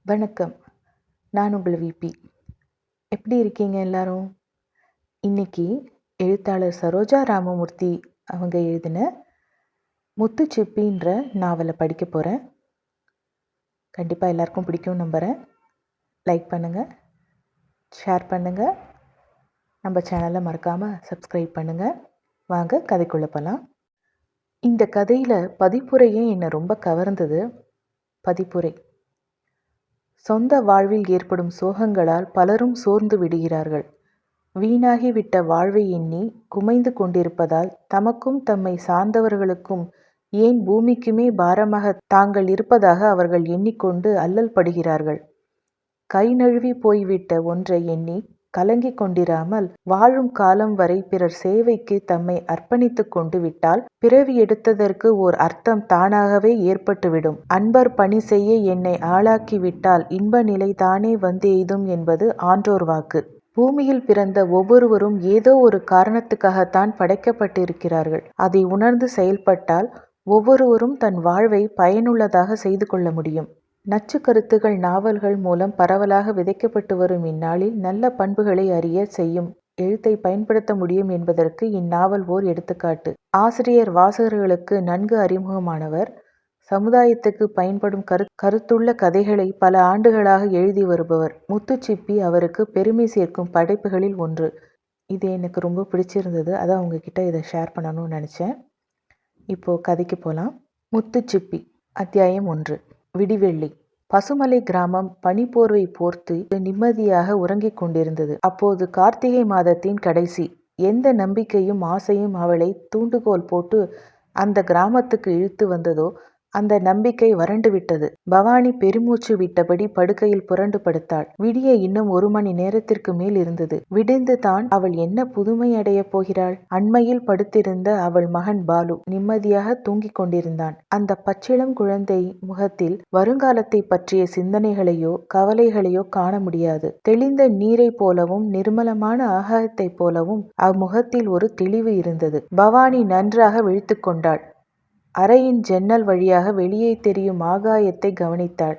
வணக்கம். நான் உங்கள் விபி. எப்படி இருக்கீங்க எல்லாரும்? இன்னைக்கு எழுத்தாளர் சரோஜா ராமமூர்த்தி அவங்க எழுதின முத்துச்சிப்பின்ற நாவலை படிக்க போகிறேன். கண்டிப்பாக எல்லாருக்கும் பிடிக்கும் நம்புகிறேன். லைக் பண்ணுங்கள், ஷேர் பண்ணுங்கள், நம்ம சேனலை மறக்காமல் சப்ஸ்கிரைப் பண்ணுங்கள். வாங்க கதைக்குள்ளே போகலாம். இந்த கதையில் பதிப்புரையே என்னை ரொம்ப கவர்ந்தது. பதிப்புரை: சொந்த வாழ்வில் ஏற்படும் சோகங்களால் பலரும் சோர்ந்து விடுகிறார்கள். வீணாகிவிட்ட வாழ்வை எண்ணி குமைந்து கொண்டிருப்பதால் தமக்கும் தம்மை சார்ந்தவர்களுக்கும் ஏன் பூமிக்குமே பாரமாக தாங்கள் இருப்பதாக அவர்கள் எண்ணிக்கொண்டு அல்லல் படுகிறார்கள். கை நழுவி போய்விட்ட ஒன்றை எண்ணி கலங்கிக் கொண்டிராமல் வாழும் காலம் வரை பிறர் சேவைக்கு தம்மை அர்ப்பணித்து கொண்டு விட்டால் பிறவி எடுத்ததற்கு ஓர் அர்த்தம் தானாகவே ஏற்பட்டுவிடும். அன்பர் பணி செய்ய என்னை ஆளாக்கிவிட்டால் இன்ப நிலை தானே வந்தெய்தும் என்பது ஆன்றோர் வாக்கு. பூமியில் பிறந்த ஒவ்வொருவரும் ஏதோ ஒரு காரணத்துக்காகத்தான் படைக்கப்பட்டிருக்கிறார்கள். அதை உணர்ந்து செயல்பட்டால் ஒவ்வொருவரும் தன் வாழ்வை பயனுள்ளதாக செய்து கொள்ள முடியும். நச்சு கருத்துகள் நாவல்கள் மூலம் பரவலாக விதைக்கப்பட்டு வரும் இந்நாளில் நல்ல பண்புகளை அறிய செய்யும் எழுத்தை பயன்படுத்த முடியும் என்பதற்கு இந்நாவல் ஓர் எடுத்துக்காட்டு. ஆசிரியர் வாசகர்களுக்கு நன்கு அறிமுகமானவர். சமுதாயத்துக்கு பயன்படும் கருத்துள்ள கதைகளை பல ஆண்டுகளாக எழுதி வருபவர். முத்துச்சிப்பி அவருக்கு பெருமை சேர்க்கும் படைப்புகளில் ஒன்று. இது எனக்கு ரொம்ப பிடிச்சிருந்தது. அதான் உங்ககிட்ட இதை ஷேர் பண்ணணும்னு நினச்சேன். இப்போது கதைக்கு போகலாம். முத்துச்சிப்பி. அத்தியாயம் 1. விடிவெள்ளி. பசுமலை கிராமம் பனிப்போர்வை போர்த்து நிம்மதியாக உறங்கிக் கொண்டிருந்தது. அப்போது கார்த்திகை மாதத்தின் கடைசி. எந்த நம்பிக்கையும் ஆசையும் அவளை தூண்டுகோல் போட்டு அந்த கிராமத்துக்கு இழுத்து வந்ததோ அந்த நம்பிக்கை வறண்டு விட்டது. பவானி பெருமூச்சு விட்டபடி படுக்கையில் புரண்டு படுத்தாள். விடிய இன்னும் 1 மணி நேரத்திற்கு மேல் இருந்தது. விடிந்து தான் அவள் என்ன புதுமை அடையப் போகிறாள்? அண்மையில் படுத்திருந்த அவள் மகன் பாலு நிம்மதியாக தூங்கிக் கொண்டிருந்தான். அந்த பச்சிளம் குழந்தை முகத்தில் வருங்காலத்தை பற்றிய சிந்தனைகளையோ கவலைகளையோ காண முடியாது. தெளிந்த நீரை போலவும் நிர்மலமான ஆகாயத்தைப் போலவும் அம்முகத்தில் ஒரு தெளிவு இருந்தது. பவானி நன்றாக விழித்து கொண்டாள். அறையின் ஜன்னல் வழியாக வெளியே தெரியும் ஆகாயத்தை கவனித்தாள்.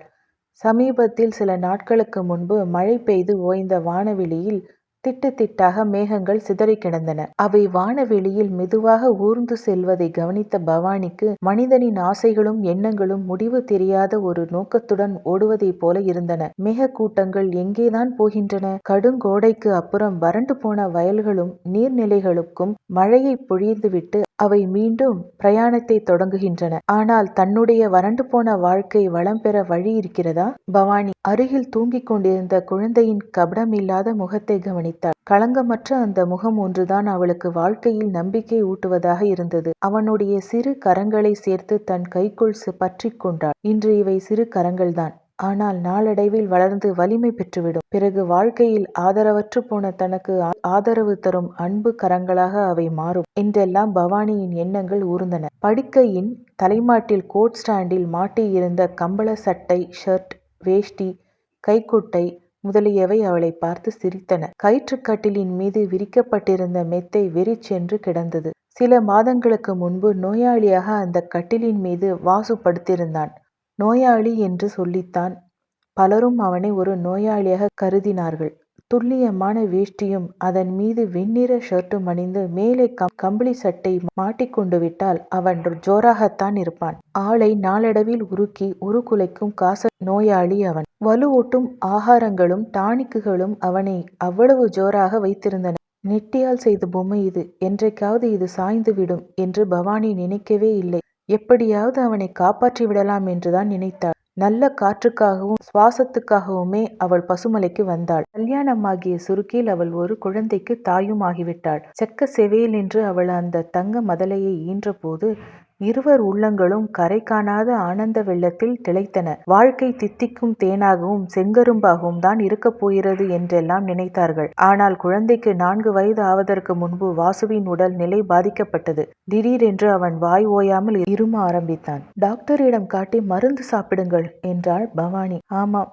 சமீபத்தில் சில நாட்களுக்கு முன்பு மழை பெய்து ஓய்ந்த வானவெளியில் திட்டு திட்டாக மேகங்கள் சிதறி கிடந்தன. அவை வானவெளியில் மெதுவாக ஊர்ந்து செல்வதை கவனித்த பவானிக்கு மனிதனின் ஆசைகளும் எண்ணங்களும் முடிவு தெரியாத ஒரு நோக்கத்துடன் ஓடுவதைப் போல இருந்தன. மேகக்கூட்டங்கள் எங்கேதான் போகின்றன? கடுங்கோடைக்கு அப்புறம் வறண்டு போன வயல்களும் நீர்நிலைகளுக்கும் மழையை பொழிந்துவிட்டு அவை மீண்டும் பிரயாணத்தை தொடங்குகின்றன. ஆனால் தன்னுடைய வறண்டு போன வாழ்க்கை வளம் பெற வழி இருக்கிறதா? பவானி அருகில் தூங்கிக் கொண்டிருந்த குழந்தையின் கபடமில்லாத முகத்தை கவனித்தாள். களங்கமற்ற அந்த முகம் ஒன்றுதான் அவளுக்கு வாழ்க்கையில் நம்பிக்கை ஊட்டுவதாக இருந்தது. அவனுடைய சிறு கரங்களை சேர்த்து தன் கைக்குள் பற்றி கொண்டாள். இன்று இவை சிறு கரங்கள்தான். ஆனால் நாளடைவில் வளர்ந்து வலிமை பெற்றுவிடும். பிறகு வாழ்க்கையில் ஆதரவற்று போன தனக்கு ஆதரவு தரும் அன்பு கரங்களாக அவை மாறும் என்றெல்லாம் பவானியின் எண்ணங்கள் ஊர்ந்தன. படுக்கையின் தலைமாட்டில் கோட் ஸ்டாண்டில் மாட்டியிருந்த கம்பள சட்டை, ஷர்ட், வேஷ்டி, கைக்குட்டை முதலியவை அவளை பார்த்து சிரித்தன. கயிற்றுக்கட்டிலின் மீது விரிக்கப்பட்டிருந்த மெத்தை வெறிச்சென்று கிடந்தது. சில மாதங்களுக்கு முன்பு நோயாளியாக அந்த கட்டிலின் மீது வாசு படுத்திருந்தான். நோயாளி என்று சொல்லித்தான் பலரும் அவனை ஒரு நோயாளியாக கருதினார்கள். துல்லியமான வேஷ்டியும் அதன் மீது வெண்ணிற ஷர்ட்டும் அணிந்து மேலே கம்பளி சட்டை மாட்டிக்கொண்டு விட்டால் அவன் ஜோராகத்தான் இருப்பான். ஆளை நாளடைவில் உருக்கி உருக்குலைக்கும் காச நோயாளி அவன். வலுவூட்டும் ஆகாரங்களும் டானிக்குகளும் அவனை அவ்வளவு ஜோராக வைத்திருந்தன. நெட்டியால் செய்த பொம்மை இது. என்றைக்காவது இது சாய்ந்து விடும் என்று பவானி நினைக்கவே இல்லை. எப்படியாவது அவனை காப்பாற்றி விடலாம் என்றுதான் நினைத்தாள். நல்ல காற்றுக்காகவும் சுவாசத்துக்காகவுமே அவள் பசுமலைக்கு வந்தாள். கல்யாணமாகிய சுருக்கில் அவள் ஒரு குழந்தைக்கு தாயும் ஆகிவிட்டாள். செக்க செவேல் என்று அவள் அந்த தங்க மதலையை ஈன்ற போது இருவர் உள்ளங்களும் கரை காணாத ஆனந்த வெள்ளத்தில் திளைத்தன. வாழ்க்கை தித்திக்கும் தேனாகவும் செங்கரும்பாகவும் தான் இருக்கப் போகிறது என்றெல்லாம் நினைத்தார்கள். ஆனால் குழந்தைக்கு 4 வயது ஆவதற்கு முன்பு வாசுவின் உடல் நிலை பாதிக்கப்பட்டது. திடீரென்று அவன் வாய் ஓயாமல் இரும ஆரம்பித்தான். டாக்டரிடம் காட்டி மருந்து சாப்பிடுங்கள் என்றாள் பவானி. ஆமாம்,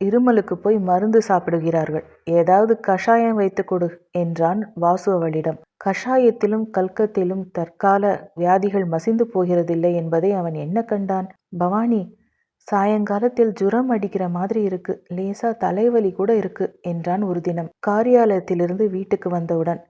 இருமலுக்கு போய் மருந்து சாப்பிடுகிறார்கள். ஏதாவது கஷாயம் வைத்து கொடு என்றான் வாசு அவளிடம். கஷாயத்திலும் கல்கத்திலும் தற்கால வியாதிகள் மசிந்து போகிறதில்லை என்பதை அவன் என்ன கண்டான்? பவானி, சாயங்காலத்தில் ஜுரம் அடிக்கிற மாதிரி இருக்கு, லேசா தலைவலி கூட இருக்கு என்றான் ஒரு தினம் காரியாலயத்திலிருந்து வீட்டுக்கு வந்தவுடன்.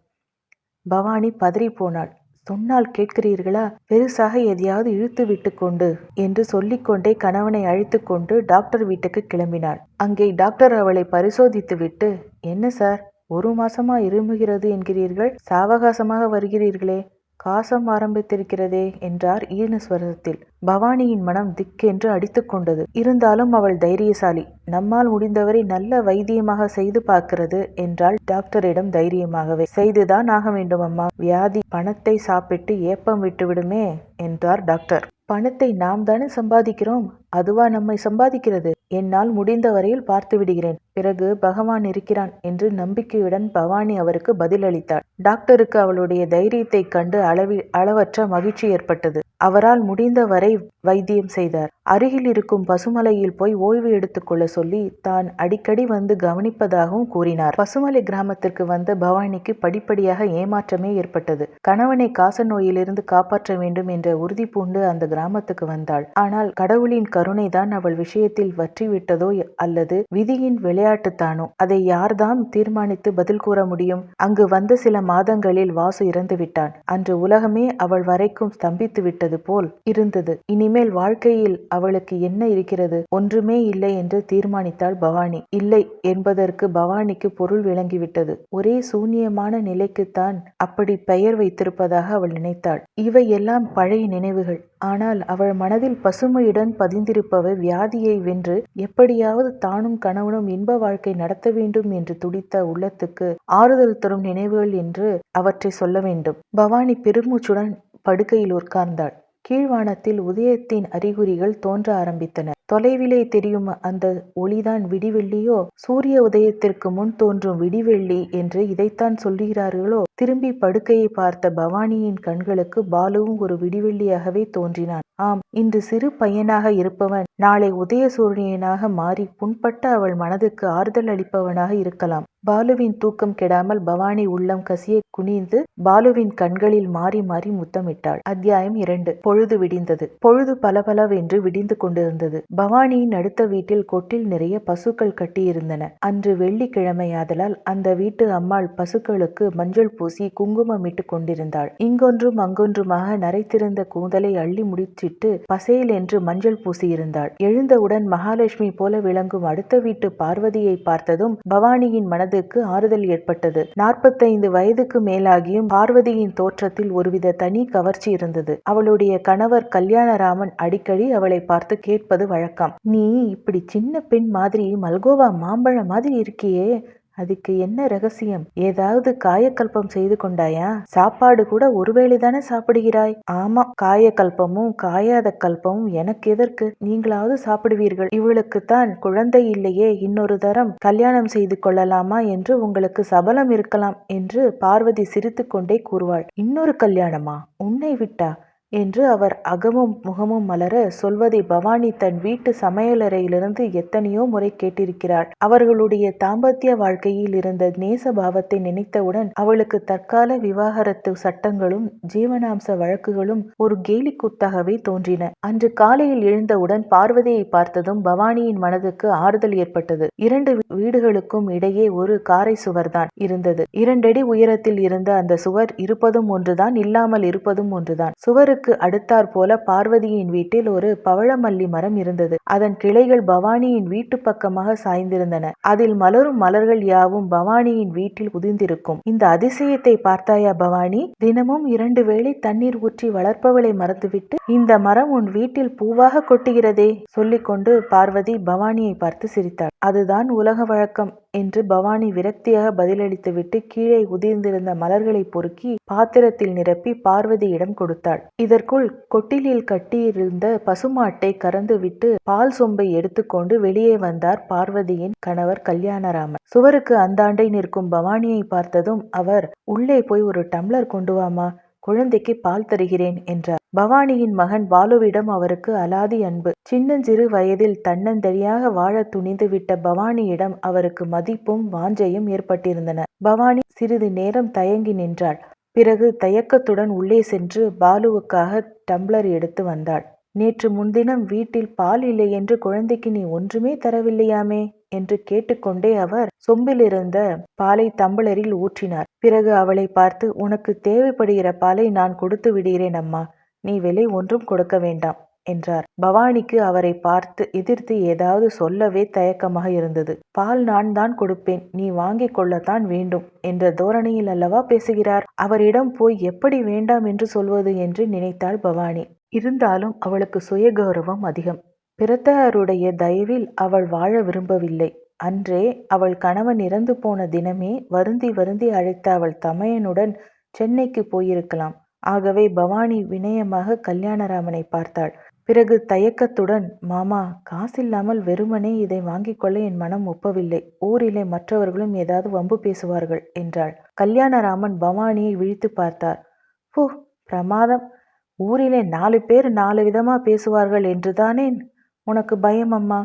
பவானி பதறி போனாள். சொன்னால் கேட்கிறீர்களா, பெருசாக எதையாவது இழுத்து விட்டு கொண்டு என்று சொல்லிக்கொண்டே கணவனை அழைத்து கொண்டு டாக்டர் வீட்டுக்கு கிளம்பினாள். அங்கே டாக்டர் அவளை பரிசோதித்து விட்டு, என்ன சார், 1 மாசமா இருமுகிறது என்கிறீர்கள், சாவகாசமாக வருகிறீர்களே, காசம் ஆரம்பித்திருக்கிறதே என்றார் ஈனஸ்வரத்தில். பவானியின் மனம் திக்கென்று அடித்து கொண்டது. இருந்தாலும் அவள் தைரியசாலி. நம்மால் முடிந்தவரை நல்ல வைத்தியமாக செய்து பார்க்கிறது என்றாள் டாக்டரிடம் தைரியமாகவே. செய்துதான் ஆக வேண்டும் அம்மா, வியாதி பணத்தை சாப்பிட்டு ஏப்பம் விட்டுவிடுமே என்றார் டாக்டர். பணத்தை நாம் தானே சம்பாதிக்கிறோம், அதுவா நம்மை சம்பாதிக்கிறது? என்னால் முடிந்த வரையில் பார்த்து விடுகிறேன், பிறகு பகவான் இருக்கிறான் என்று நம்பிக்கையுடன் பவானி அவருக்கு பதிலளித்தாள். டாக்டருக்கு அவளுடைய தைரியத்தை கண்டு அளவற்ற மகிழ்ச்சி ஏற்பட்டது. அவரால் முடிந்த வரை வைத்தியம் செய்தார். அருகில் இருக்கும் பசுமலையில் போய் ஓய்வு எடுத்துக்கொள்ள சொல்லி தான் அடிக்கடி வந்து கவனிப்பதாகவும் கூறினார். பசுமலை கிராமத்திற்கு வந்த பவானிக்கு படிப்படியாக ஏமாற்றமே ஏற்பட்டது. கணவனை காச நோயிலிருந்து காப்பாற்ற வேண்டும் என்ற உறுதி பூண்டு அந்த கிராமத்துக்கு வந்தாள். ஆனால் கடவுளின் கருணைதான் அவள் விஷயத்தில் வற்றிவிட்டதோ அல்லது விதியின் விளையாட்டுத்தானோ, அதை யார்தான் தீர்மானித்து பதில் கூற முடியும்? அங்கு வந்த சில மாதங்களில் வாசு இறந்து விட்டான். அன்று உலகமே அவள் வரைக்கும் ஸ்தம்பித்து விட்டது போல் இருந்தது. இனிமேல் வாழ்க்கையில் அவளுக்கு என்ன இருக்கிறது? ஒன்றுமே இல்லை என்று தீர்மானித்தாள் பவானி. இல்லை என்பதற்கு பவானிக்கு பொருள் விளங்கிவிட்டது. ஒரே சூன்யமான நிலைக்குத்தான் அப்படி பெயர் வைத்திருப்பதாக அவள் நினைத்தாள். இவை எல்லாம் பழைய நினைவுகள். ஆனால் அவள் மனதில் பசுமையுடன் பதிந்திருப்பவை வியாதியை வென்று எப்படியாவது தானும் கணவனும் இன்ப வாழ்க்கை நடத்த வேண்டும் என்று துடித்த உள்ளத்துக்கு ஆறுதல் தரும் நினைவுகள் என்று அவற்றை சொல்ல வேண்டும். பவானி பெருமூச்சுடன் படுக்கையில் உட்கார்ந்தாள். கீழ்வானத்தில் உதயத்தின் அறிகுறிகள் தோன்ற ஆரம்பித்தன. தொலைவிலே தெரியும் அந்த ஒளிதான் விடிவெள்ளியோ? சூரிய உதயத்திற்கு முன் தோன்றும் விடிவெள்ளி என்று இதைத்தான் சொல்கிறார்களோ? திரும்பி படுக்கையை பார்த்த பவானியின் கண்களுக்கு பாலுவும் ஒரு விடிவெள்ளியாகவே தோன்றினான். ஆம், இன்று சிறு பையனாக இருப்பவன் நாளை உதய சூரியனாக மாறி புண்பட்ட அவள் மனதுக்கு ஆறுதல் அளிப்பவனாக இருக்கலாம். பாலுவின் தூக்கம் கெடாமல் பவானி உள்ளம் கசிய குனிந்து பாலுவின் கண்களில் மாறி மாறி முத்தமிட்டாள். அத்தியாயம் 2. பொழுது விடிந்தது. பொழுது பலபலவென்று விடிந்து கொண்டிருந்தது. பவானியின் அடுத்த வீட்டில் கொட்டில் நிறைய பசுக்கள் கட்டியிருந்தன. அன்று வெள்ளிக்கிழமையாதலால் அந்த வீட்டு அம்மாள் பசுக்களுக்கு மஞ்சள் பூசி குங்குமமிட்டு கொண்டிருந்தாள். இங்கொன்றும் அங்கொன்றுமாக நரைத்திருந்த கூந்தலை அள்ளி முடிச்சிட்டு பசேல் என்று மஞ்சள் பூசியிருந்தாள். எழுந்தவுடன் மகாலட்சுமி போல விளங்கும் அடுத்த வீட்டு பார்வதியை பார்த்ததும் பவானியின் மனதுக்கு ஆறுதல் ஏற்பட்டது. 45 வயதுக்கு மேலாகியும் பார்வதியின் தோற்றத்தில் ஒருவித தனி கவர்ச்சி இருந்தது. அவளுடைய கணவர் கல்யாணராமன் அடிக்கடி அவளை பார்த்து கேட்பது வழக்கம். நீ இப்படி சின்ன பெண் மாதிரி மல்கோவா மாம்பழம் மாதிரி இருக்கியே, அதுக்கு என்ன ரகசியம்? ஏதாவது காயக்கல்பம் செய்து கொண்டாயா? சாப்பாடு கூட ஒருவேளை தானே சாப்பிடுகிறாய்? ஆமா, காயக்கல்பமும் காயாத கல்பமும் எனக்கு எதற்கு? நீங்களாவது சாப்பிடுவீர்கள். இவளுக்குத்தான் குழந்தை இல்லையே, இன்னொரு தரம் கல்யாணம் செய்து கொள்ளலாமா என்று உங்களுக்கு சபலம் இருக்கலாம் என்று பார்வதி சிரித்து கொண்டே கூறுவாள். இன்னொரு கல்யாணமா? உன்னை விட்டா? என்று அவர் அகமும் முகமும் மலர சொல்வதை பவானி தன் வீட்டு சமையலறையிலிருந்து எத்தனையோ முறை கேட்டிருக்கிறாள். அவர்களுடைய தாம்பத்திய வாழ்க்கையில் இருந்த நேசபாவத்தை நினைத்தவுடன் அவளுக்கு தற்கால விவாகரத்து சட்டங்களும் ஜீவனாம்ச வழக்குகளும் ஒரு கேலிக்கூத்தாகவே தோன்றின. அன்று காலையில் எழுந்தவுடன் பார்வதியை பார்த்ததும் பவானியின் மனதுக்கு ஆறுதல் ஏற்பட்டது. 2 வீடுகளுக்கும் இடையே ஒரு காரை சுவர்தான் இருந்தது. 2 அடி உயரத்தில் இருந்த அந்த சுவர் இருப்பதும் ஒன்றுதான், இல்லாமல் இருப்பதும் ஒன்றுதான். சுவருக்கு அடுத்தாற் போல பார்வதியின் வீட்டில் ஒரு பவழமல்லி மரம் இருந்தது. அதன் கிளைகள் பவானியின் வீட்டு பக்கமாக சாய்ந்திருந்தன. அதில் மலரும் மலர்கள் யாவும் பவானியின் வீட்டில் உதிர்ந்திருக்கும். இந்த அதிசயத்தை பார்த்தாயா பவானி? தினமும் 2 வேளை தண்ணீர் ஊற்றி வளர்ப்பவளை மறந்துவிட்டு இந்த மரம் உன் வீட்டில் பூவாக கொட்டுகிறதே. சொல்லிக்கொண்டு பார்வதி பவானியை பார்த்து சிரித்தாள். அதுதான் உலக வழக்கம் என்று பவானி விரக்தியாக பதிலளித்துவிட்டு கீழே உதிர்ந்திருந்த மலர்களை பொறுக்கி பாத்திரத்தில் நிரப்பி பார்வதியிடம் கொடுத்தாள். இதற்குள் கொட்டிலில் கட்டியிருந்த பசுமாட்டை கறந்துவிட்டு பால் சொம்பை எடுத்துக்கொண்டு வெளியே வந்தார் பார்வதியின் கணவர் கல்யாணராமன். சுவருக்கு அந்தாண்டை நிற்கும் பவானியை பார்த்ததும் அவர், உள்ளே போய் ஒரு டம்ளர் கொண்டு வாமா, குழந்தைக்கு பால் தருகிறேன் என்றார். பவானியின் மகன் பாலுவிடம் அவருக்கு அலாதி அன்பு. சின்னஞ்சிறு வயதில் தன்னந்தனியாக வாழ துணிந்து விட்ட பவானியிடம் அவருக்கு மதிப்பும் வாஞ்சையும் ஏற்பட்டிருந்தன. பவானி சிறிது நேரம் தயங்கி நின்றாள். பிறகு தயக்கத்துடன் உள்ளே சென்று பாலுவுக்காக டம்ளர் எடுத்து வந்தாள். நேற்று முன்தினம் வீட்டில் பால் இல்லை என்று குழந்தைக்கு நீ ஒன்றுமே தரவில்லையாமே என்று கேட்டுக்கொண்டே அவர் சொம்பிலிருந்த பாலை தம்பளரில் ஊற்றினார். பிறகு அவளை பார்த்து, உனக்கு தேவைப்படுகிற பாலை நான் கொடுத்து விடுகிறேன் அம்மா, நீ விலை ஒன்றும் கொடுக்க வேண்டாம் என்றார். பவானிக்கு அவரை பார்த்து எதிர்த்து ஏதாவது சொல்லவே தயக்கமாக இருந்தது. பால் நான் தான் கொடுப்பேன், நீ வாங்கிக் கொள்ளத்தான் வேண்டும் என்ற தோரணையில் அல்லவா பேசுகிறார். அவரிடம் போய் எப்படி வேண்டாம் என்று சொல்வது என்று நினைத்தாள் பவானி. இருந்தாலும் அவளுக்கு சுயகௌரவம் அதிகம். பிறத்தாருடைய தயவில் அவள் வாழ விரும்பவில்லை. அன்றே அவள் கணவன் இறந்து போன தினமே வருந்தி வருந்தி அழைத்த அவள் தமையனுடன் சென்னைக்கு போயிருக்கலாம். ஆகவே பவானி வினயமாக கல்யாணராமனை பார்த்தாள். பிறகு தயக்கத்துடன், மாமா, காசில்லாமல் வெறுமனே இதை வாங்கிக் கொள்ள என் மனம் ஒப்பவில்லை. ஊரிலே மற்றவர்களும் ஏதாவது வம்பு பேசுவார்கள் என்றாள். கல்யாணராமன் பவானியை விழித்து பார்த்தார். பூ, பிரமாதம்! ஊரிலே 4 பேர் 4 விதமா பேசுவார்கள் என்றுதானே உனக்கு பயம் அம்மா?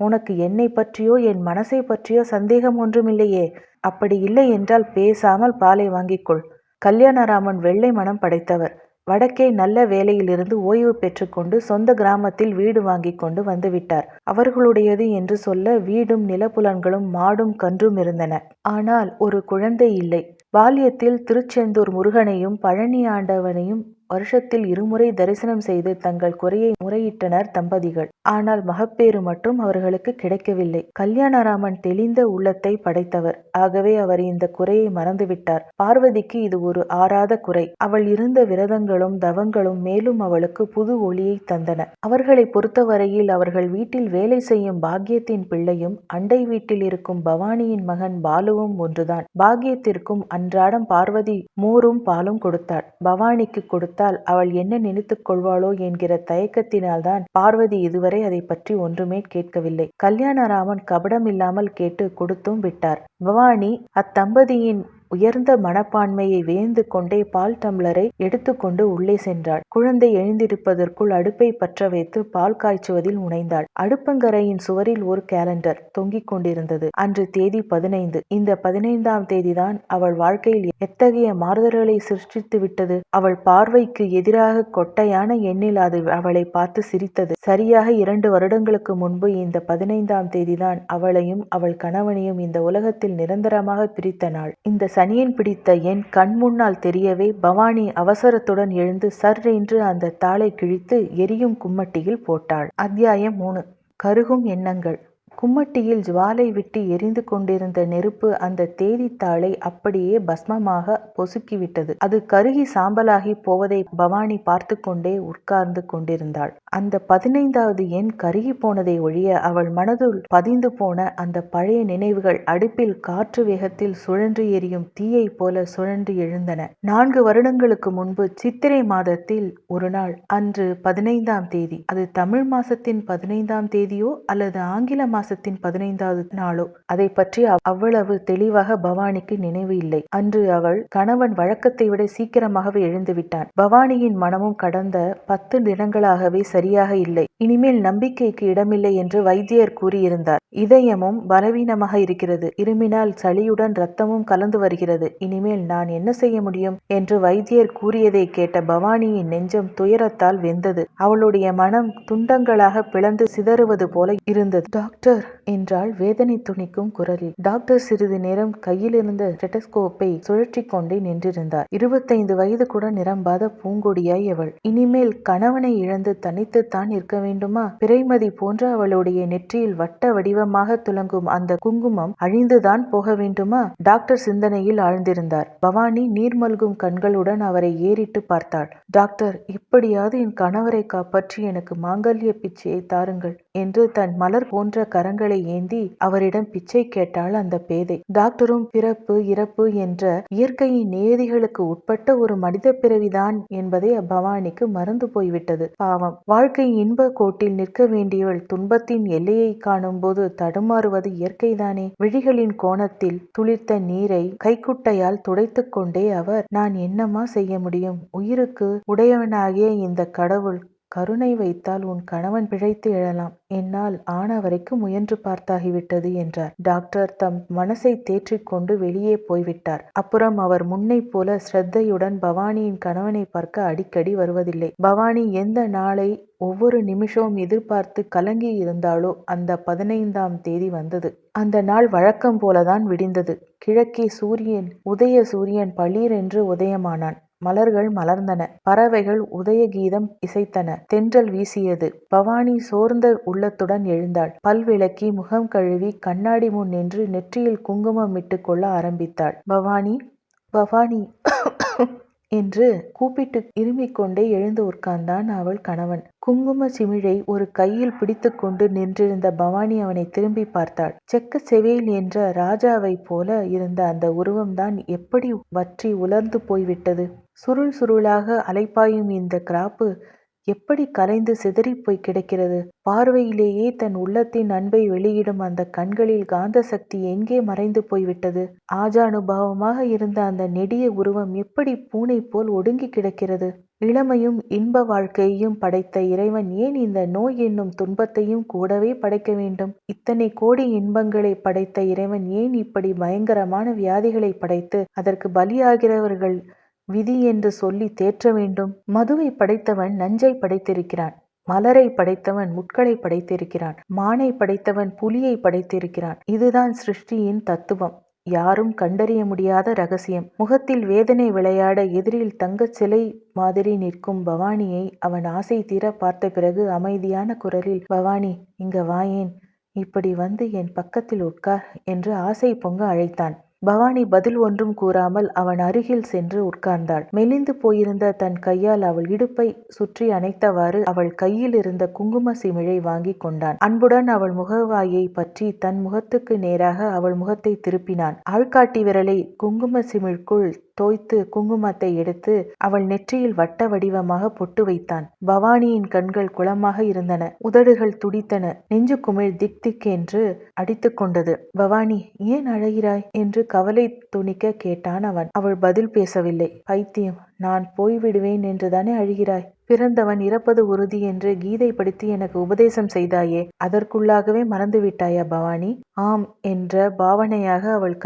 உனக்கு என்னை பற்றியோ என் மனசை பற்றியோ சந்தேகம் ஒன்றுமில்லையே? அப்படி இல்லை என்றால் பேசாமல் பாலை வாங்கிக்கொள். கல்யாணராமன் வெள்ளை மனம் படைத்தவர். வடக்கே நல்ல வேலையிலிருந்து ஓய்வு பெற்றுக்கொண்டு சொந்த கிராமத்தில் வீடு வாங்கி கொண்டு வந்துவிட்டார். அவர்களுடையது என்று சொல்ல வீடும் நிலப்புலன்களும் மாடும் கன்றும் இருந்தன. ஆனால் ஒரு குழந்தை இல்லை. பால்யத்தில் திருச்செந்தூர் முருகனையும் பழனி ஆண்டவனையும் வருஷத்தில் 2 முறை தரிசனம் செய்து தங்கள் குறையை முறையிட்டனர் தம்பதிகள். ஆனால் மகப்பேறு மட்டும் அவர்களுக்கு கிடைக்கவில்லை. கல்யாணராமன் தெளிந்த உள்ளத்தை படைத்தவர். ஆகவே அவர் இந்த குறையை மறந்துவிட்டார். பார்வதிக்கு இது ஒரு ஆறாத குறை. அவள் இருந்த விரதங்களும் தவங்களும் மேலும் அவளுக்கு புது ஒளியை தந்தன. அவர்களை பொறுத்தவரையில் அவர்கள் வீட்டில் வேலை செய்யும் பாக்கியத்தின் பிள்ளையும் அண்டை வீட்டில் இருக்கும் பவானியின் மகன் பாலுவும் ஒன்றுதான். பாக்கியத்திற்கும் அன்றாடம் பார்வதி மோரும் பாலும் கொடுத்தாள். பவானிக்கு கொடுத்தால் அவள் என்ன நினைத்துக் கொள்வாளோ என்கிற தயக்கத்தினால்தான் பார்வதி இதுவரை அதை பற்றி ஒன்றுமே கேட்கவில்லை. கல்யாணராமன் கபடமில்லாமல் கேட்டு கொடுத்தும் விட்டார். பவானி அத்தம்பதியின் உயர்ந்த மனப்பான்மையை வியந்து கொண்டே பால் டம்ளரை எடுத்துக்கொண்டு உள்ளே சென்றாள். குழந்தை எழுந்திருப்பதற்குள் அடுப்பை பற்ற வைத்து பால் காய்ச்சுவதில் முனைந்தாள். அடுப்பங்கரையின் சுவரில் ஒரு கேலண்டர் தொங்கிக் கொண்டிருந்தது. அன்று தேதி 15. இந்த 15ஆம் தேதிதான் அவள் வாழ்க்கையில் எத்தகைய மாறுதல்களை சிருஷ்டித்து விட்டது. அவள் பார்வைக்கு எதிராக கொட்டையான எண்ணில் அது அவளை பார்த்து சிரித்தது. சரியாக 2 வருடங்களுக்கு முன்பு இந்த 15ஆம் தேதிதான் அவளையும் அவள் கணவனையும் இந்த உலகத்தில் நிரந்தரமாக பிரித்த நாள். இந்த சனியன் பிடித்த என் கண் முன்னால் தெரியவே பவானி அவசரத்துடன் எழுந்து சர்ரென்று அந்த தாளை கிழித்து எரியும் கும்மட்டியில் போட்டாள். அத்தியாயம் 3. கருகும் எண்ணங்கள். கும்மட்டியில் ஜுவாலை விட்டு எரிந்து கொண்டிருந்த நெருப்பு அந்த தேதித்தாளை அப்படியே பஸ்மமாக பொசுக்கிவிட்டது. அது கருகி சாம்பலாகி போவதை பவானி பார்த்து கொண்டே உட்கார்ந்து கொண்டிருந்தாள். அந்த 15வது எண் கருகி போனதை ஒழிய அவள் மனதுள் பதிந்து போன அந்த பழைய நினைவுகள் அடுப்பில் காற்று வேகத்தில் சுழன்று எரியும் தீயை போல சுழன்று எழுந்தன. 4 வருடங்களுக்கு முன்பு சித்திரை மாதத்தில் ஒரு நாள், அன்று 15ஆம் தேதி. அது தமிழ் மாசத்தின் 15ஆம் தேதியோ அல்லது ஆங்கில மாசத்தின் 15வது நாளோ அதை பற்றி அவ்வளவு தெளிவாக பவானிக்கு நினைவு இல்லை. அன்று அவள் கணவன் வழக்கத்தை விட சீக்கிரமாகவே எழுந்து விட்டான். பவானியின் மனமும் கடந்த 10 தினங்களாகவே சரியாக இல்லை. இனிமேல் நம்பிக்கைக்கு இடமில்லை என்று வைத்தியர் கூறியிருந்தார். இதயமும் பலவீனமாக இருக்கிறது. இருமினால் சளியுடன் இரத்தமும் கலந்து வருகிறது. இனிமேல் நான் என்ன செய்ய முடியும் என்று வைத்தியர் கூறியதை கேட்ட பவானியின் நெஞ்சம் துயரத்தால் வெந்தது. அவளுடைய மனம் துண்டங்களாக பிளந்து சிதறுவது போல இருந்தது. டாக்டர் என்றாள் வேதனை துணிக்கும் குரலில். டாக்டர் சிறிது நேரம் கையிலிருந்த ஸ்டெத்தஸ்கோப்பை சுழற்றி கொண்டே நின்றிருந்தார். 25 வயது கூட நிரம்பாத பூங்கொடியாய் அவள். இனிமேல் கணவனை இழந்து தனித்துத்தான் இருக்க வேண்டுமா? பிறைமதி போன்ற அவளுடைய நெற்றியில் வட்ட வடிவமாக துலங்கும் அந்த குங்குமம் அழிந்துதான் போக வேண்டுமா? டாக்டர் சிந்தனையில் ஆழ்ந்திருந்தார். பவானி நீர்மல்கும் கண்களுடன் அவரை ஏறிட்டு பார்த்தாள். டாக்டர், இப்படியாவது என் கணவரை காப்பாற்றி எனக்கு மாங்கல்ய பிச்சையை தாருங்கள் என்று தன் மலர் போன்ற கரங்களை ஏந்தி அவரிடம் பிச்சை கேட்டாள் அந்த பேதை. டாக்டரும் பிறப்பு இறப்பு என்ற இயற்கையின் நியதிகளுக்கு உட்பட்ட ஒரு மனித பிறவிதான் என்பதை பவானிக்கு மறந்து போய்விட்டது. பாவம், வாழ்க்கை இன்ப கோட்டில் நிற்க வேண்டியவள் துன்பத்தின் எல்லையை காணும் போது தடுமாறுவது இயற்கைதானே. விழிகளின் கோணத்தில் துளிர்த்த நீரை கைக்குட்டையால் துடைத்து கொண்டே அவர், நான் என்னமா செய்ய முடியும்? உயிருக்கு உடையவனாகிய இந்த கடவுள் கருணை வைத்தால் உன் கணவன் பிழைத்து எழலாம். என்னால் ஆன வரைக்கும் முயன்று பார்த்தாகிவிட்டது என்றார். டாக்டர் தம் மனசை தேற்றிக்கொண்டு வெளியே போய்விட்டார். அப்புறம் அவர் முன்னைப் போல ஸ்ரத்தையுடன் பவானியின் கணவனை பார்க்க அடிக்கடி வருவதில்லை. பவானி எந்த நாளை ஒவ்வொரு நிமிஷமும் எதிர்பார்த்து கலங்கி இருந்தாலோ அந்த 15ஆம் தேதி வந்தது. அந்த நாள் வழக்கம் போலதான் விடிந்தது. கிழக்கே உதய சூரியன் பளீரென்று உதயமானான். மலர்கள் மலர்ந்தன. பறவைகள் உதய கீதம் இசைத்தன. தென்றல் வீசியது. பவானி சோர்ந்த உள்ளத்துடன் எழுந்தாள். பல் விளக்கி முகம் கழுவி கண்ணாடி முன் நின்று நெற்றியில் குங்குமம் இட்டு கொள்ள ஆரம்பித்தாள். பவானி, பவானி என்று கூப்பிட்டு இருமிக் கொண்டே எழுந்து உட்கார்ந்தான் அவள் கணவன். குங்கும சிமிழை ஒரு கையில் பிடித்து கொண்டு நின்றிருந்த பவானி அவனை திரும்பி பார்த்தாள். செக்க செவேல் என்ற ராஜாவைப் போல இருந்த அந்த உருவம்தான் எப்படி வற்றி உலர்ந்து போய்விட்டது? சுருள் சுருளாக அலைப்பாயும் இந்த கிராப்பு எப்படி கலைந்து சிதறிப்போய் கிடக்கிறது? பார்வையிலேயே தன் உள்ளத்தின் அன்பை வெளியிடும் அந்த கண்களில் காந்த சக்தி எங்கே மறைந்து போய்விட்டது? ஆஜானுபாவமாக இருந்த அந்த நெடிய உருவம் எப்படி பூனை போல் ஒடுங்கி கிடக்கிறது? இளமையும் இன்ப வாழ்க்கையையும் படைத்த இறைவன் ஏன் இந்த நோய் என்னும் துன்பத்தையும் கூடவே படைக்க வேண்டும்? இத்தனை கோடி இன்பங்களை படைத்த இறைவன் ஏன் இப்படி பயங்கரமான வியாதிகளை படைத்து அதற்கு பலியாகிறவர்கள் விதி என்று சொல்லி தேற்ற வேண்டும்? மதுவை படைத்தவன் நஞ்சை படைத்திருக்கிறான். மலரை படைத்தவன் முட்களை படைத்திருக்கிறான். மானை படைத்தவன் புலியை படைத்திருக்கிறான். இதுதான் சிருஷ்டியின் தத்துவம். யாரும் கண்டறிய முடியாத ரகசியம். முகத்தில் வேதனை விளையாட எதிரில் தங்கச் சிலை மாதிரி நிற்கும் பவானியை அவன் ஆசை தீர பார்த்த பிறகு அமைதியான குரலில், பவானி, இங்க வாயேன், இப்படி வந்து என் பக்கத்தில் உட்கார் என்று ஆசை பொங்க அழைத்தான். பவானி பதில் ஒன்றும் கூறாமல் அவன் அருகில் சென்று உட்கார்ந்தாள். மெலிந்து போயிருந்த தன் கையால் அவள் இடுப்பை சுற்றி அணைத்தவாறு அவள் கையில் இருந்த குங்கும சிமிழை வாங்கி கொண்டான். அன்புடன் அவள் முகவாயை பற்றி தன் முகத்துக்கு நேராக அவள் முகத்தை திருப்பினான். ஆள்காட்டி விரலை குங்கும சிமிழ்க்குள் தோய்த்து குங்குமத்தை எடுத்து அவள் நெற்றியில் வட்ட வடிவமாக பொட்டு வைத்தான். பவானியின் கண்கள் குளமாக இருந்தன. உதடுகள் துடித்தன. நெஞ்சு குமிழ் திக் திக் என்று அடித்து கொண்டது. பவானி, ஏன் அழகிறாய் என்று கவலை துணிக்க கேட்டான் அவன். அவள் பதில் பேசவில்லை. பைத்தியம், நான் போய்விடுவேன் என்றுதானே அழுகிறாய்? பிறந்தவன் இறப்பது உறுதி என்று கீதை படித்து எனக்கு உபதேசம் செய்தாயே, அதற்குள்ளாகவே மறந்து விட்டாயா பவானி? ஆம் என்ற பாவனையாக அவள்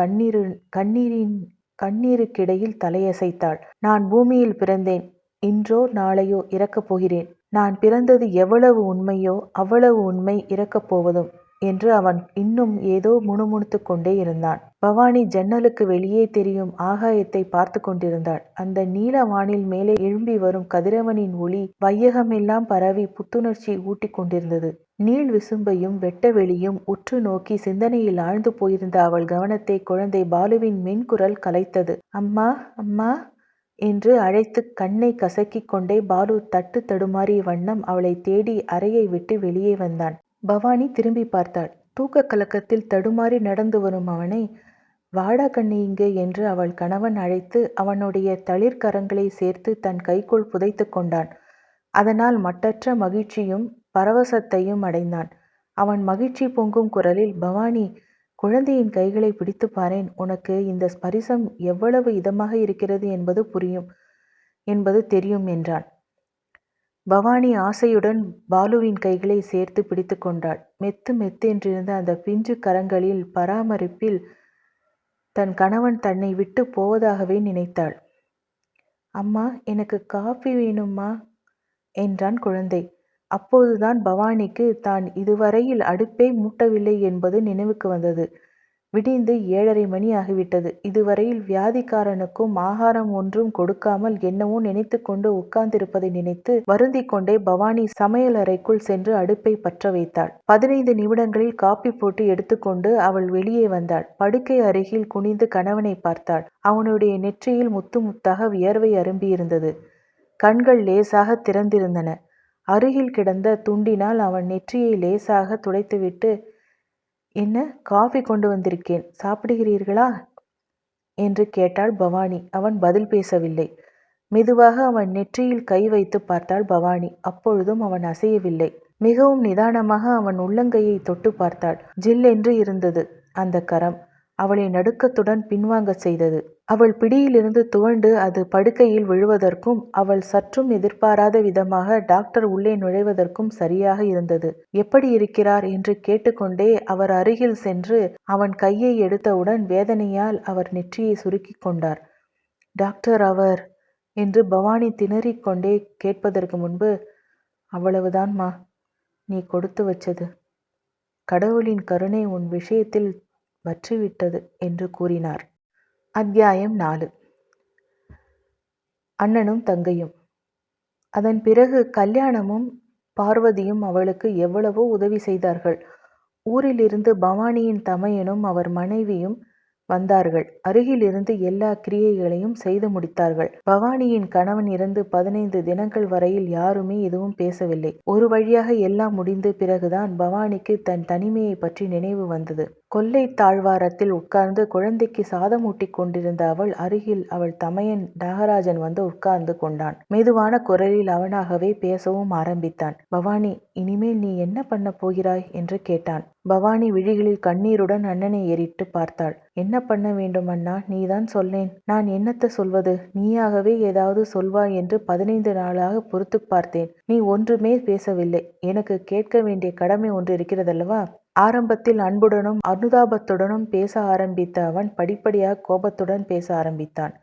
கண்ணீருக்கிடையில் தலையசைத்தாள். நான் பூமியில் பிறந்தேன். இன்றோ நாளையோ இறக்கப் போகிறேன். நான் பிறந்தது எவ்வளவு உண்மையோ அவ்வளவு உண்மை இறக்கப் போவதும் என்று அவன் இன்னும் ஏதோ முணுமுணுத்து கொண்டே இருந்தான். பவானி ஜன்னலுக்கு வெளியே தெரியும் ஆகாயத்தை பார்த்து கொண்டிருந்தாள். அந்த நீல வானில் மேலே எழும்பி வரும் கதிரவனின் ஒளி வையகமெல்லாம் பரவி புத்துணர்ச்சி ஊட்டி கொண்டிருந்தது. நீள் விசும்பையும் வெட்ட வெளியும் உற்று நோக்கி சிந்தனையில் ஆழ்ந்து போயிருந்த அவள் கவனத்தை குழந்தை பாலுவின் மென்குரல் கலைத்தது. அம்மா, அம்மா என்று அழைத்து கண்ணை கசக்கிக் கொண்டே பாலு தட்டு தடுமாறிய வண்ணம் அவளை தேடி அறையை விட்டு வெளியே வந்தான். பவானி திரும்பி பார்த்தாள். தூக்க கலக்கத்தில் தடுமாறி நடந்து வரும் அவனை, வாடா கண்ணி இங்கு என்று அவள் கணவன் அழைத்து அவனுடைய தளிர்கரங்களை சேர்த்து தன் கைக்குள் புதைத்து கொண்டான். அதனால் மட்டற்ற மகிழ்ச்சியும் பரவசத்தையும் அடைந்தான். அவன் மகிழ்ச்சி பொங்கும் குரலில், பவானி, குழந்தையின் கைகளை பிடித்து பாரேன். உனக்கு இந்த ஸ்பரிசம் எவ்வளவு இதமாக இருக்கிறது என்பது தெரியும் என்றான். பவானி ஆசையுடன் பாலுவின் கைகளை சேர்த்து பிடித்து கொண்டாள். மெத்து மெத்தென்றிருந்த அந்த பிஞ்சு கரங்களில் பராமரிப்பில் தன் கணவன் தன்னை விட்டு போவதாகவே நினைத்தாள். அம்மா, எனக்கு காஃபி வேணும்மா என்றான் குழந்தை. அப்போதுதான் பவானிக்கு தான் இதுவரையில் அடுப்பே மூட்டவில்லை என்பது நினைவுக்கு வந்தது. விடிந்து 7:30 மணி ஆகிவிட்டது. இதுவரையில் வியாதிக்காரனுக்கும் ஆகாரம் ஒன்றும் கொடுக்காமல் என்னவோ நினைத்து கொண்டு உட்கார்ந்திருப்பதை நினைத்து வருந்திக் கொண்டே பவானி சமையலறைக்குள் சென்று அடுப்பை பற்ற வைத்தாள். 15 நிமிடங்களில் காப்பி போட்டு எடுத்துக்கொண்டு அவள் வெளியே வந்தாள். படுக்கை அருகில் குனிந்து கணவனை பார்த்தாள். அவனுடைய நெற்றியில் முத்து முத்தாக வியர்வை அரும்பியிருந்தது. கண்கள் லேசாக திறந்திருந்தன. அருகில் கிடந்த துண்டினால் அவன் நெற்றியை லேசாக துடைத்துவிட்டு, என்ன, காஃபி கொண்டு வந்திருக்கேன், சாப்பிடுகிறீர்களா என்று கேட்டாள் பவானி. அவன் பதில் பேசவில்லை. மெதுவாக அவன் நெற்றியில் கை வைத்து பார்த்தாள் பவானி. அப்பொழுதும் அவன் அசையவில்லை. மிகவும் நிதானமாக அவன் உள்ளங்கையை தொட்டு பார்த்தாள். ஜில்லென்று இருந்தது அந்த கரம். அவளை நடுக்கத்துடன் பின்வாங்க செய்தது. அவள் பிடியிலிருந்து துவண்டு அது படுக்கையில் விழுவதற்கும் அவள் சற்றும் எதிர்பாராத விதமாக டாக்டர் உள்ளே நுழைவதற்கும் சரியாக இருந்தது. எப்படி இருக்கிறார் என்று கேட்டுக்கொண்டே அவர் அருகில் சென்று அவன் கையை எடுத்தவுடன் வேதனையால் அவர் நெற்றியை சுருக்கிக் கொண்டார். டாக்டர் அவர் என்று பவானி திணறிக் கொண்டே கேட்பதற்கு முன்பு, அவ்வளவுதான்மா, நீ கொடுத்து வச்சது. கடவுளின் கருணை உன் விஷயத்தில் வற்றிவிட்டது என்று கூறினார். அத்தியாயம் 4. அண்ணனும் தங்கையும். அதன் பிறகு கல்யாணமும் பார்வதியும் அவளுக்கு எவ்வளவோ உதவி செய்தார்கள். ஊரிலிருந்து பவானியின் தமையனும் அவர் மனைவியும் வந்தார்கள். அருகிலிருந்து எல்லா கிரியைகளையும் செய்து முடித்தார்கள். பவானியின் கணவன் இறந்து 15 தினங்கள் வரையில் யாருமே எதுவும் பேசவில்லை. ஒரு வழியாக எல்லாம் முடிந்து பிறகுதான் பவானிக்கு தன் தனிமையை பற்றி நினைவு வந்தது. கொல்லை தாழ்வாரத்தில் உட்கார்ந்து குழந்தைக்கு சாதம் ஊட்டிக் கொண்டிருந்த அவள் அருகில் அவள் தமையன் நாகராஜன் வந்து உட்கார்ந்து கொண்டான். மெதுவான குரலில் அவனாகவே பேசவும் ஆரம்பித்தான். பவானி, இனிமேல் நீ என்ன பண்ண போகிறாய் என்று கேட்டான். பவானி விழிகளில் கண்ணீருடன் அண்ணனை ஏறிட்டு பார்த்தாள். என்ன பண்ண வேண்டும் அண்ணா, நீதான் சொல்லேன். நான் என்னத்த சொல்வது? நீயாகவே ஏதாவது சொல்வாய் என்று 15 நாளாக பொறுத்து பார்த்தேன். நீ ஒன்றுமே பேசவில்லை. எனக்கு கேட்க வேண்டிய கடமை ஒன்று இருக்கிறதல்லவா? ஆரம்பத்தில் அன்புடனும் அனுதாபத்துடனும் பேச ஆரம்பித்த அவன் படிப்படியாக கோபத்துடன் பேச ஆரம்பித்தான்.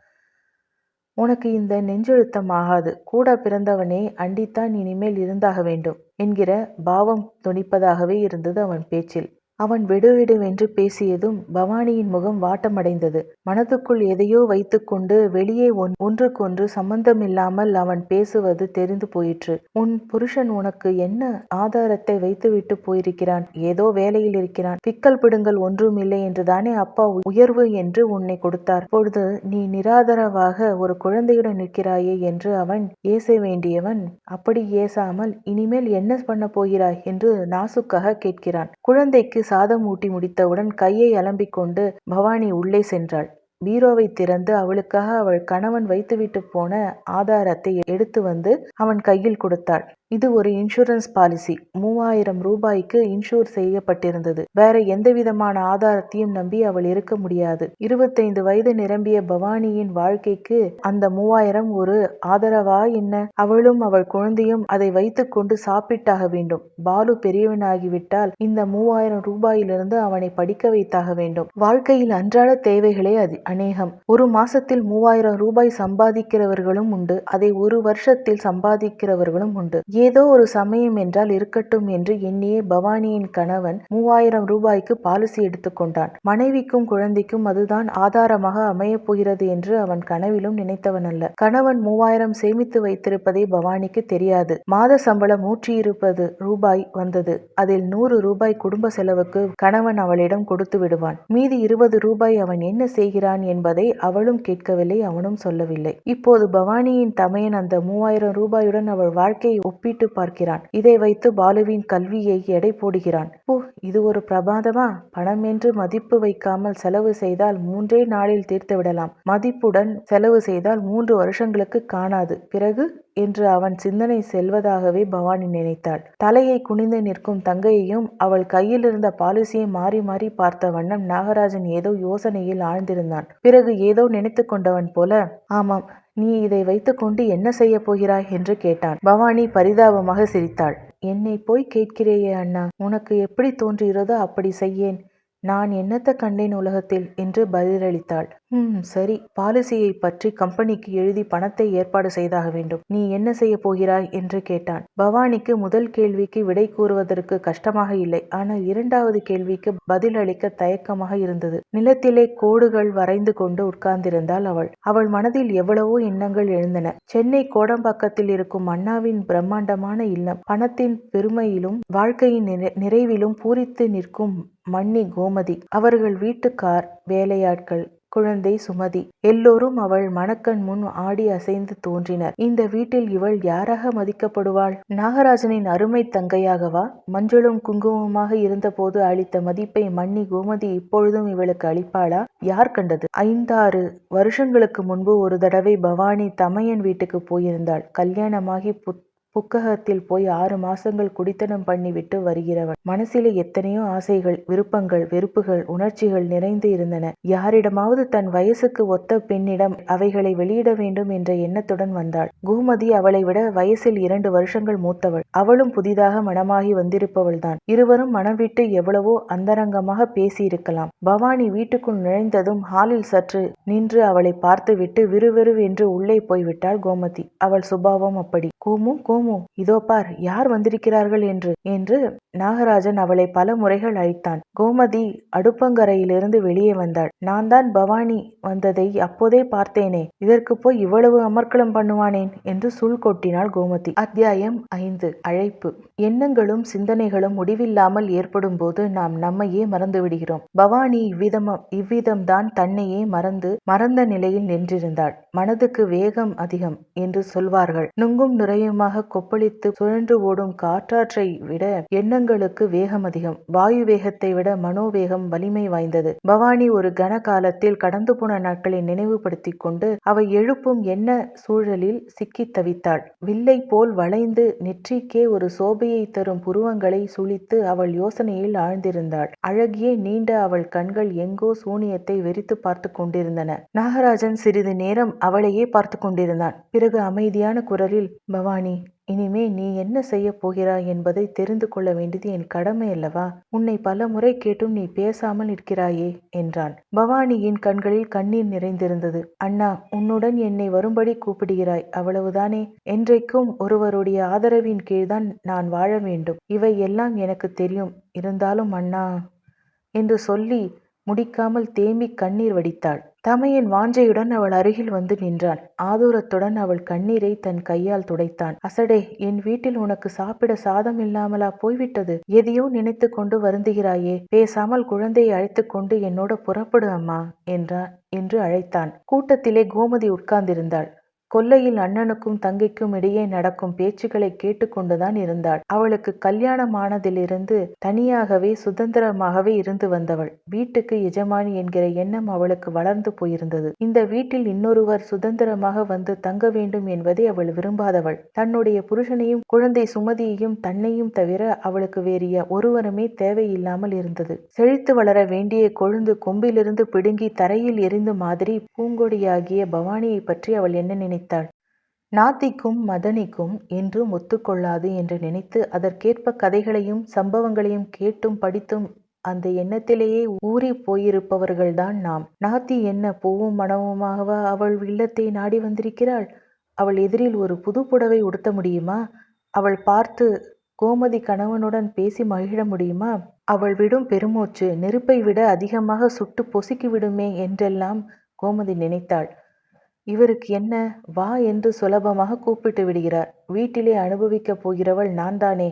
உனக்கு இந்த நெஞ்செழுத்தம் ஆகாது. கூட பிறந்தவனே அண்டித்தான் இனிமேல் இருந்தாக வேண்டும் என்கிற பாவம் தொனிப்பதாகவே இருந்தது அவன் பேச்சில். அவன் வெடுவெடுவென்று பேசியதும் பவானியின் முகம் வாட்டமடைந்தது. மனதுக்குள் எதையோ வைத்துக்கொண்டு வெளியே ஒன்றுக்கொன்று சம்பந்தமில்லாமல் அவன் பேசுவது தெரிந்து போயிற்று. உன் புருஷன் உனக்கு என்ன ஆதாரத்தை வைத்துவிட்டு போயிருக்கிறான்? ஏதோ வேலையில் இருக்கிறான். பிக்கல் பிடுங்கல் ஒன்றும் இல்லை என்றுதானே அப்பா உயர்வு என்று உன்னை கொடுத்தார். இப்பொழுது நீ நிராதரவாக ஒரு குழந்தையுடன் நிற்கிறாயே என்று அவன் ஏச வேண்டியவன் அப்படி ஏசாமல் இனிமேல் என்ன பண்ண போகிறாய் என்று நாசுக்காக கேட்கிறான். குழந்தைக்கு சாதம் ஊட்டி முடித்தவுடன் கையை அலம்பிக் கொண்டு பவானி உள்ளே சென்றாள். பீரோவை திறந்து அவளுக்காக அவள் கணவன் வைத்துவிட்டு போன ஆதாரத்தை எடுத்து வந்து அவன் கையில் கொடுத்தாள். இது ஒரு இன்சூரன்ஸ் பாலிசி. 3000 ரூபாய்க்கு இன்சூர் செய்யப்பட்டிருந்தது. வேற எந்தவிதமான ஆதாரத்தையும் நம்பி அவள் இருக்க முடியாது. 25 வயது நிரம்பிய பவானியின் வாழ்க்கைக்கு அந்த 3000 ஒரு ஆதரவா என்ன? அவளும் அவள் குழந்தையும் அதை வைத்துக் கொண்டு சாப்பிட்டாக வேண்டும். பாலு பெரியவனாகிவிட்டால் இந்த 3000 ரூபாயிலிருந்து அவனை படிக்க வைத்தாக வேண்டும். வாழ்க்கையில் அன்றாட தேவைகளே அநேகம். ஒரு மாசத்தில் 3000 ரூபாய் சம்பாதிக்கிறவர்களும் உண்டு. அதை ஒரு வருஷத்தில் சம்பாதிக்கிறவர்களும் உண்டு. ஏதோ ஒரு சமயம் என்றால் இருக்கட்டும் என்று எண்ணிய பவானியின் கணவன் 3000 ரூபாய்க்கு பாலிசி எடுத்துக்கொண்டான். மனைவிக்கும் குழந்தைக்கும் அதுதான் ஆதாரமாக அமையப் போகிறது என்று அவன் கனவிலும் நினைத்தவனல்ல. கணவன் 3000 சேமித்து வைத்திருப்பதே பவானிக்கு தெரியாது. மாத சம்பளம் 120 ரூபாய் வந்தது. அதில் 100 ரூபாய் குடும்ப செலவுக்கு கணவன் அவளிடம் கொடுத்து விடுவான். மீதி 20 ரூபாய் அவன் என்ன செய்கிறான் என்பதை அவளும் கேட்கவில்லை, அவனும் சொல்லவில்லை. இப்போது பவானியின் தமையன் அந்த 3000 ரூபாயுடன் அவள் வாழ்க்கையை ஒப்பிட்டு பார்க்கிறான். இதை வைத்து பாலுவின் கல்வியை எடை போடுகிறான். இது ஒரு பிரமாதமா? பணம் என்று மதிப்பு வைக்காமல் செலவு செய்தால் 3 நாளில் தீர்த்து விடலாம். மதிப்புடன் செலவு செய்தால் 3 வருஷங்களுக்கு காணாது. பிறகு என்று அவன் சிந்தனை செல்வதாகவே பவானி நினைத்தாள். தலையை குனிந்து நிற்கும் தங்கையையும் அவள் கையில் இருந்த பாலிசியை மாறி மாறி பார்த்த வண்ணம் நாகராஜன் ஏதோ யோசனையில் ஆழ்ந்திருந்தான். பிறகு ஏதோ நினைத்து கொண்டவன் போல, ஆமாம், நீ இதை வைத்துக்கொண்டு என்ன செய்ய போகிறாய் என்று கேட்டான். பவானி பரிதாபமாக சிரித்தாள். என்னை போய் கேட்கிறேயே அண்ணா, உனக்கு எப்படி தோன்றுகிறதோ அப்படி செய்யேன். நான் என்னத்த கண்டேன் உலகத்தில் என்று பதிலளித்தாள். சரி, பாலிசியை பற்றி கம்பெனிக்கு எழுதி பணத்தை ஏற்பாடு செய்தாக வேண்டும். நீ என்ன செய்ய போகிறாய் என்று கேட்டான். பவானிக்கு முதல் கேள்விக்கு விடை கூறுவதற்கு கஷ்டமாக இல்லை. ஆனால் 2வது கேள்விக்கு பதில் அளிக்க தயக்கமாக இருந்தது. நிலத்திலே கோடுகள் வரைந்து கொண்டு உட்கார்ந்திருந்தாள் அவள். அவள் மனதில் எவ்வளவோ எண்ணங்கள் எழுந்தன. சென்னை கோடம்பாக்கத்தில் இருக்கும் அண்ணாவின் பிரம்மாண்டமான இல்லம், பணத்தின் பெருமையிலும் வாழ்க்கையின் நிறைவிலும் பூரித்து நிற்கும் மன்னி கோமதி, அவர்கள் வீட்டுக்கார், வேலையாட்கள், குழந்தை சுமதி, எல்லோரும் அவள் மனக்கண் முன் ஆடி அசைந்து தோன்றினர். இந்த வீட்டில் இவள் யாராக மதிக்கப்படுவாள்? நாகராஜனின் அருமை தங்கையாகவா? மஞ்சளும் குங்குமமாக இருந்தபோது அளித்த மதிப்பை மன்னி கோமதி இப்பொழுதும் இவளுக்கு அளிப்பாளா? யார் கண்டது? 5-6 வருஷங்களுக்கு முன்பு ஒரு தடவை பவானி தமையன் வீட்டுக்கு போயிருந்தாள். கல்யாணமாகி புக்ககத்தில் போய் 6 மாசங்கள் குடித்தனம் பண்ணிவிட்டு வருகிறவள். மனசிலே எத்தனையோ ஆசைகள், விருப்பங்கள், வெறுப்புகள், உணர்ச்சிகள் நிறைந்து இருந்தன. யாரிடமாவது தன் வயசுக்கு ஒத்த பெண்ணிடம் அவைகளை வெளியிட வேண்டும் என்ற எண்ணத்துடன் வந்தாள். கோமதி அவளை விட வயசில் 2 வருஷங்கள் மூத்தவள். அவளும் புதிதாக மணமாகி வந்திருப்பவள்தான். இருவரும் மனம் விட்டு எவ்வளவோ அந்தரங்கமாக பேசியிருக்கலாம். பவானி வீட்டுக்குள் நுழைந்ததும் ஹாலில் சற்று நின்று அவளை பார்த்துவிட்டு விறுவிறுவென்று உள்ளே போய்விட்டாள் கோமதி. அவள் சுபாவம் அப்படி. கோமு, கோமு, இதோ பார், யார் வந்திருக்கிறார்கள் என்று நாகராஜன் அவளை பல முறைகள் அழைத்தான். கோமதி அடுப்பங்கரையிலிருந்து வெளியே வந்தாள். நான் தான் பவானி வந்ததை அப்போதே பார்த்தேனே, இதற்கு போய் இவ்வளவு அமர்க்களம் பண்ணுவானேன் என்று சுள் கொட்டினாள் கோமதி. அத்தியாயம் 5. அழைப்பு. எண்ணங்களும் சிந்தனைகளும் முடிவில்லாமல் ஏற்படும் போது நாம் நம்மையே மறந்து விடுகிறோம். பவானி இவ்விதம்தான் தன்னையே மறந்த நிலையில் நின்றிருந்தாள். மனதுக்கு வேகம் அதிகம் என்று சொல்வார்கள். நுங்கும் நுரையுமாக கொப்பளித்து சுழன்று ஓடும் காற்றாற்றை விட எண்ணங்களுக்கு வேகம் அதிகம். வாயு வேகத்தை விட மனோவேகம் வலிமை வாய்ந்தது. பவானி ஒரு கன காலத்தில் கடந்து போன நாட்களை நினைவுபடுத்தி கொண்டு அவை எழுப்பும் எண்ண சூழலில் சிக்கி தவித்தாள். வில்லை போல் வளைந்து நெற்றிக்கே ஒரு சோபையை தரும் புருவங்களை சுழித்து அவள் யோசனையில் ஆழ்ந்திருந்தாள். அழகிய நீண்ட அவள் கண்கள் எங்கோ சூனியத்தை வெறித்து பார்த்து கொண்டிருந்தன. நாகராஜன் சிறிது நேரம் அவளையே பார்த்து கொண்டிருந்தான். பிறகு அமைதியான குரலில், பவானி, இனிமே நீ என்ன செய்ய போகிறாய் என்பதை தெரிந்து கொள்ள வேண்டியது என் கடமை அல்லவா? உன்னை பல முறை கேட்டும் நீ பேசாமல் இருக்கிறாயே என்றான். பவானியின் கண்களில் கண்ணீர் நிறைந்திருந்தது. அண்ணா, உன்னுடன் என்னை வரும்படி கூப்பிடுகிறாய், அவ்வளவுதானே? என்றைக்கும் ஒருவருடைய ஆதரவின் கீழ்தான் நான் வாழ வேண்டும். இவை எல்லாம் எனக்கு தெரியும். இருந்தாலும் அண்ணா என்று சொல்லி முடிக்காமல் தேம்பி கண்ணீர் வடித்தாள். தமையன் வாஞ்சையுடன் அவள் அருகில் வந்து நின்றான். ஆதூரத்துடன் அவள் கண்ணீரை தன் கையால் துடைத்தான். அசடே, என் வீட்டில் உனக்கு சாப்பிட சாதம் இல்லாமலா போய்விட்டது? எதையோ நினைத்து கொண்டு வருந்துகிறாயே, பேசாமல் குழந்தையை அழைத்து கொண்டு என்னோட புறப்படு அம்மா என்று அழைத்தான். கூட்டத்திலே கோமதி உட்கார்ந்திருந்தாள். கொல்லையில் அண்ணனுக்கும் தங்கைக்கும் இடையே நடக்கும் பேச்சுக்களை கேட்டுக்கொண்டுதான் இருந்தாள். அவளுக்கு கல்யாணமானதிலிருந்து தனியாகவே சுதந்திரமாகவே இருந்து வந்தவள். வீட்டுக்கு எஜமானி என்கிற எண்ணம் அவளுக்கு வளர்ந்து போயிருந்தது. இந்த வீட்டில் இன்னொருவர் சுதந்திரமாக வந்து தங்க வேண்டும் என்பதை அவள் விரும்பாதவள். தன்னுடைய புருஷனையும் குழந்தை சுமதியையும் தன்னையும் தவிர அவளுக்கு வேறு ஒருவருமே தேவையில்லாமல் இருந்தது. செழித்து வளர வேண்டிய கொழுந்து கொம்பிலிருந்து பிடுங்கி தரையில் எரிந்து மாதிரி பூங்கொடியாகிய பவானியை பற்றி அவள் என்ன நினைத்தாள்? நாத்திக்கும் மதனிக்கும் என்றும் ஒத்துக்கொள்ளாது என்று நினைத்து அதற்கேற்ப கதைகளையும் சம்பவங்களையும் கேட்டும் படித்தும் அந்த எண்ணத்திலேயே ஊறி போயிருப்பவர்கள்தான் நாம். நாத்தி என்ன பூவும் மனவுமாகவா அவள் இல்லத்தை நாடி வந்திருக்கிறாள்? அவள் எதிரில் ஒரு புது புடவை உடுத்த முடியுமா? அவள் பார்த்து கோமதி கணவனுடன் பேசி மகிழ முடியுமா? அவள் விடும் பெருமூச்சு நெருப்பை விட அதிகமாக சுட்டு பொசுக்கி விடுமே என்றெல்லாம் கோமதி நினைத்தாள். இவருக்கு என்ன, வா என்று சுலபமாக கூப்பிட்டு விடுகிறார். வீட்டிலே அனுபவிக்கப் போகிறவள் நான் தானே.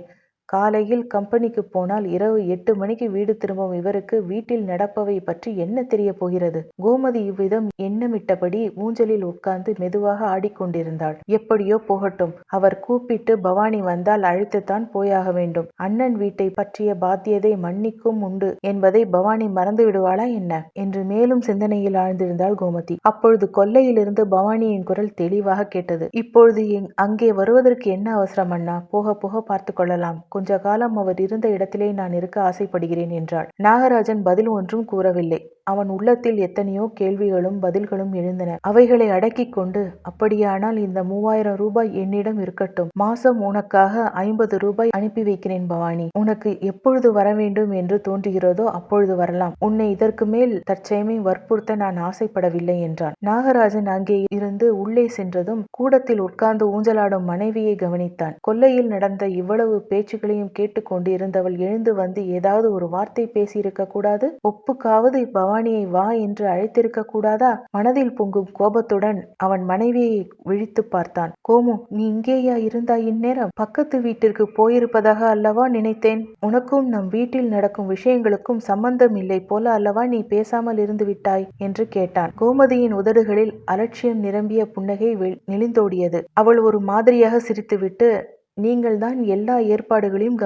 காலையில் கம்பெனிக்கு போனால் இரவு 8 மணிக்கு வீடு திரும்பும் இவருக்கு வீட்டில் நடப்பவை பற்றி என்ன தெரிய போகிறது? கோமதி இவ்விதம் எண்ணமிட்டபடி ஊஞ்சலில் உட்கார்ந்து மெதுவாக ஆடிக்கொண்டிருந்தாள். எப்படியோ போகட்டும், அவர் கூப்பிட்டு பவானி வந்தால் அழைத்துத்தான் போயாக வேண்டும். அண்ணன் வீட்டை பற்றிய பாத்தியதை மன்னிக்கும் உண்டு என்பதை பவானி மறந்து விடுவாளா என்ன என்று மேலும் சிந்தனையில் ஆழ்ந்திருந்தாள் கோமதி. அப்பொழுது கொல்லையிலிருந்து பவானியின் குரல் தெளிவாக கேட்டது. இப்பொழுது அங்கே வருவதற்கு என்ன அவசரம் அண்ணா? போக போக பார்த்து கொள்ளலாம். கொஞ்ச காலம் அவர் இருந்த இடத்திலே நான் இருக்க ஆசைப்படுகிறேன் என்றாள். நாகராஜன் பதில் ஒன்றும் கூறவில்லை. அவன் உள்ளத்தில் எத்தனையோ கேள்விகளும் பதில்களும் எழுந்தன. அவைகளை அடக்கிக் கொண்டு, அப்படியானால் இந்த 3000 ரூபாய் என்னிடம் இருக்கட்டும். மாசம் உனக்காக 50 ரூபாய் அனுப்பி வைக்கிறேன் பவானி. உனக்கு எப்பொழுது வர வேண்டும் என்று தோன்றுகிறதோ அப்பொழுது வரலாம். உன்னை இதற்கு மேல் தற்செயமே வற்புறுத்த நான் ஆசைப்படவில்லை என்றான். நாகராஜன் அங்கே இருந்து உள்ளே சென்றதும் கூடத்தில் உட்கார்ந்து ஊஞ்சலாடும் மனைவியை கவனித்தான். கொல்லையில் நடந்த இவ்வளவு பேச்சுகளையும் கேட்டுக் கொண்டு இருந்தவள் எழுந்து வந்து ஏதாவது ஒரு வார்த்தை பேசியிருக்க கூடாது? ஒப்புக்காவது பவானியை வா என்று அழைத்திருக்க கூடாதா? மனதில் பொங்கும் கோபத்துடன் அவன் மனைவியை விழித்து பார்த்தான். கோமு, நீ இங்கேயா இருந்தாய் இந்நேரம்? பக்கத்து வீட்டிற்கு போயிருப்பதாக அல்லவா நினைத்தேன். உனக்கும் நம் வீட்டில் நடக்கும் விஷயங்களுக்கும் சம்பந்தம் இல்லை போல அல்லவா நீ பேசாமல் இருந்து விட்டாய் என்று கேட்டான். கோமதியின் உதடுகளில் அலட்சியம் நிரம்பிய புன்னகை நெளிந்தோடியது. அவள் ஒரு மாதிரியாக சிரித்துவிட்டு, நீங்கள்தான் எல்லா ஏற்பாடுகளையும்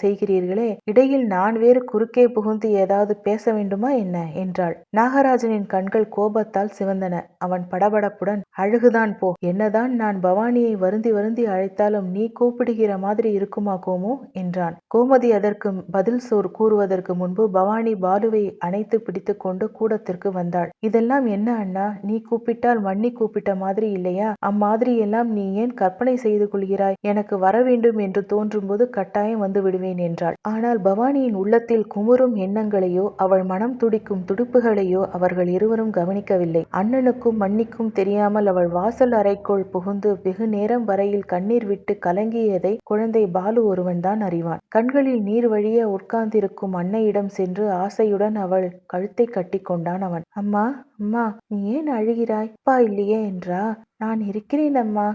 செய்கிறீர்களே, இடையில் நான் வேறு குறுக்கே புகுந்து ஏதாவது பேச வேண்டுமா என்ன என்றாள். நாகராஜனின் கண்கள் கோபத்தால் சிவந்தன. அவன் படபடப்புடன், அழகுதான் போ. என்னதான் நான் பவானியை வருந்தி வருந்தி அழைத்தாலும் நீ கூப்பிடுகிற மாதிரி இருக்குமா கோமு என்றான். கோமதி அதற்கு பதில் கூறுவதற்கு முன்பு பவானி பாலுவை அணைத்து பிடித்து கொண்டு கூடத்திற்கு வந்தாள். இதெல்லாம் என்ன அண்ணா, நீ கூப்பிட்டால் மன்னி கூப்பிட்ட மாதிரி இல்லையா? அம்மாதிரி எல்லாம் நீ ஏன் கற்பனை செய்து கொள்கிறாய்? எனக்கு வர வேண்டும் என்று தோன்றும் போது கட்டாயம் வந்து விடுவேன் என்றாள். ஆனால் பவானியின் உள்ளத்தில் குமுறும் எண்ணங்களையோ அவள் மனம் துடிக்கும் துடுப்புகளையோ அவர்கள் இருவரும் கவனிக்கவில்லை. அண்ணனுக்கும் மன்னிக்கும் தெரியாமல் அவள் வாசல் அறைக்குள் புகுந்து வெகு நேரம் வரையில் கண்ணீர் விட்டு கலங்கியதை குழந்தை பாலு ஒருவன்தான் அறிவான். கண்களில் நீர் வழிய உட்கார்ந்திருக்கும் அன்னையிடம் சென்று ஆசையுடன் அவள் கழுத்தை கட்டி கொண்டான் அவன். அம்மா, அம்மா, நீ ஏன் அழுகிறாய்? அப்பா இல்லையே என்றா? நான் இருக்கிறேன் அம்மா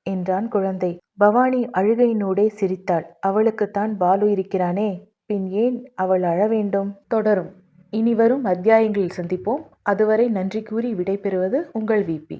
என்றான் குழந்தை. பவானி அழுகையினூடே சிரித்தாள். அவளுக்குத்தான் பாலு இருக்கிறானே, பின் ஏன் அவள் அழ வேண்டும்? தொடரும். இனி வரும் அத்தியாயங்களில் சந்திப்போம். அதுவரை நன்றி கூறி விடைபெறுவது உங்கள் விபி.